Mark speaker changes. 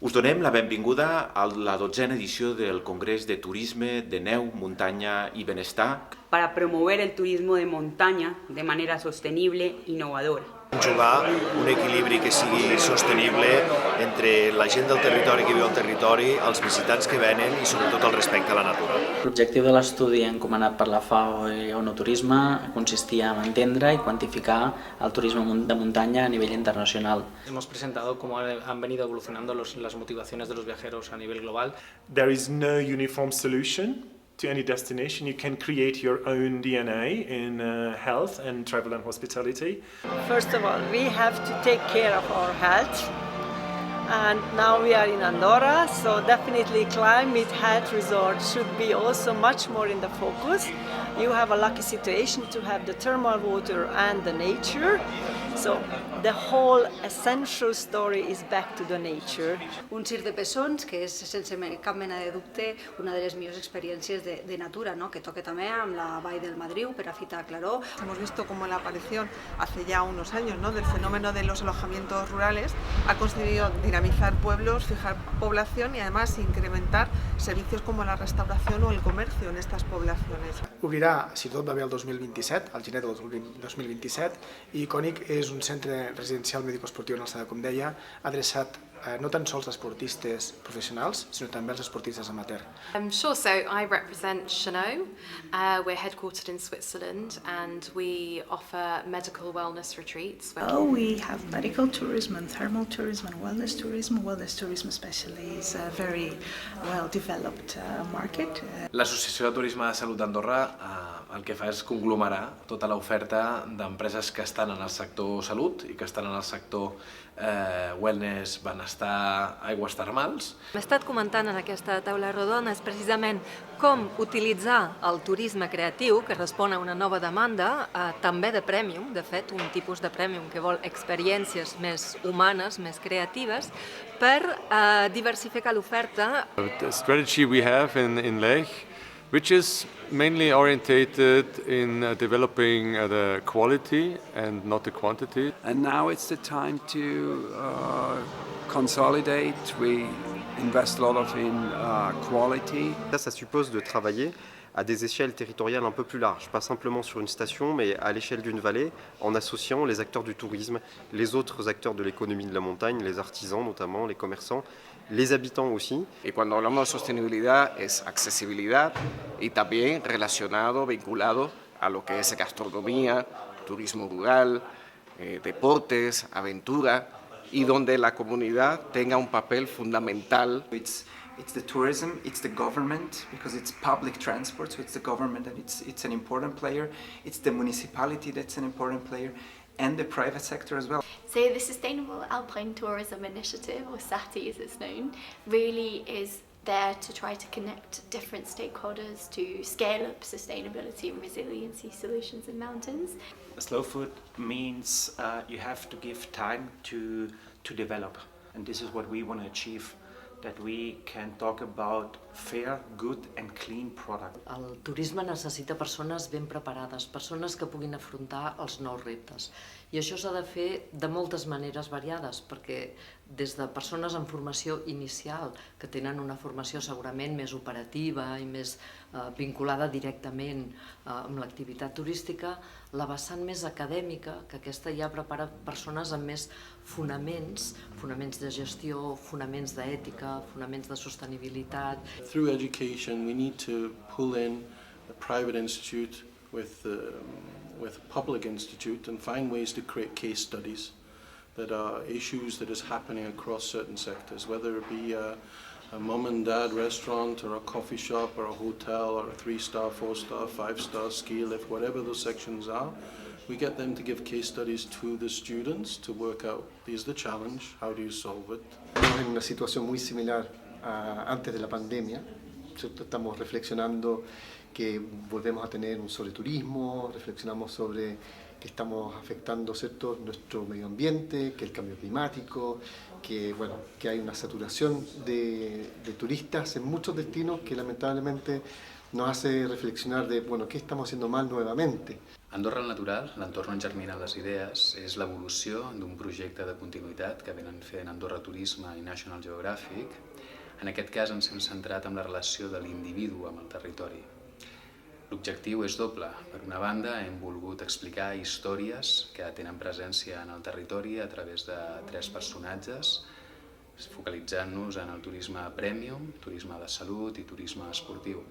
Speaker 1: Us donem la benvinguda a la 12a edició del Congrés de Turisme de Neu, Muntanya i Benestar
Speaker 2: para promover el turismo de montaña de manera sostenible e innovadora.
Speaker 3: Jugar un equilibri que sigui sostenible entre la gent del territori que viu al territori, els visitants que venen i sobretot el respecte a la natura.
Speaker 4: L'objectiu de l'estudi encomanat per la FAO i ONU-Turisme consistía en entendre y cuantificar el turismo de montaña a nivel internacional.
Speaker 5: Hemos presentado cómo han venido evolucionando las motivaciones de los viajeros a nivel global.
Speaker 6: There is no uniform solution to any destination. You can create your own DNA in health and travel and hospitality.
Speaker 7: First of all, we have to take care of our health. And now we are in Andorra, so definitely climate health resort should be also much more in the focus. You have a lucky situation to have the thermal water and the nature. So the whole essential story is back to the nature.
Speaker 8: Un circ de pessons, que és sense cap mena de dubte una de les millors experiències de Natura, ¿no? Que toca també amb la vall del Madriu per a fitar claror.
Speaker 9: Hemos visto cómo la aparición hace ya unos años, ¿no?, del fenómeno de los alojamientos rurales ha conseguido dinamizar pueblos, fijar población y además incrementar servicios como la restauración o el comercio en estas poblaciones.
Speaker 10: Obrirà, si tot va bé, el 2027, al gener del 2027, i Icònic és un centre residencial mèdico-esportiu en alçada, com deia, adreçat no tan sols a esportistes professionals, sinó també als esportistes amateur.
Speaker 11: Sure, so I represent Chanot. We're headquartered in Switzerland and we offer medical wellness retreats.
Speaker 12: We have medical tourism and thermal tourism and wellness tourism. Wellness tourism especially is a very well developed market.
Speaker 13: L'Associació de Turisme de Salut d'Andorra el que fa és conglomerar tota l'oferta d'empreses que estan en el sector salut i que estan en el sector wellness, benestar, aigües termals.
Speaker 14: Hem estat comentant en aquesta taula rodona és precisament com utilitzar el turisme creatiu, que respon a una nova demanda, també de premium, de fet, un tipus de premium que vol experiències més humanes, més creatives, per diversificar l'oferta.
Speaker 15: The strategy we have in Lech, which is mainly orientated in developing the quality and not the quantity.
Speaker 16: And now it's the time to consolidate. We invest a lot in quality.
Speaker 17: Ça suppose de travailler à des échelles territoriales un peu plus larges, pas simplement sur une station, mais à l'échelle d'une vallée, en associant les acteurs du tourisme, les autres acteurs de l'économie de la montagne, les artisans notamment, les commerçants, les habitants aussi.
Speaker 18: Y cuando hablamos de sostenibilidad es accesibilidad y también relacionado, vinculado a lo que es gastronomía, turismo rural, deportes, aventura, y donde la comunidad tenga un papel fundamental.
Speaker 19: It's the tourism, it's the government, because it's public transport, so it's the government and it's an important player. It's the municipality that's an important player, and the private sector as well.
Speaker 20: So the Sustainable Alpine Tourism Initiative, or SATI as it's known, really is there to try to connect different stakeholders to scale up sustainability and resiliency solutions in mountains.
Speaker 2: Slow food means you have to give time to develop, and this is what we want to achieve, that we can talk about fair, good and clean product.
Speaker 8: El turisme necessita persones ben preparades, persones que puguin afrontar els nous reptes. I això s'ha de fer de moltes maneres variades, perquè des de persones en formació inicial, que tenen una formació segurament més operativa i més vinculada directament amb l'activitat turística, la vessant més acadèmica, que aquesta ja prepara persones amb més fonaments, fonaments de gestió, fonaments d'ètica, fonaments de sostenibilitat.
Speaker 5: Through education, we need to pull in a private institute with a public institute and find ways to create case studies that are issues that is happening across certain sectors, whether it be a mom and dad restaurant or a coffee shop or a hotel or a 3-star, 4-star, 5-star ski lift, whatever those sections are. We get them to give case studies to the students to work out, here's the challenge, how do you solve it?
Speaker 10: Estamos en una situación muy similar a antes de la pandemia. Estamos reflexionando que volvemos a tener un sobreturismo, reflexionamos sobre que estamos afectando, ¿cierto?, nuestro medio ambiente, que el cambio climático, que hay una saturación de turistas en muchos destinos que lamentablemente nos hace reflexionar de, bueno, ¿qué estamos haciendo mal nuevamente?
Speaker 21: Andorra al natural, l'entorn on germinen les idees, és l'evolució d'un projecte de continuïtat que venen fent Andorra Turisme i National Geographic. En aquest cas ens hem centrat en la relació de l'individu amb el territori. L'objectiu és doble. Per una banda, hem volgut explicar històries que tenen presència en el territori a través de 3 personatges, focalitzant-nos en el turisme premium, turisme de salut i turisme esportiu.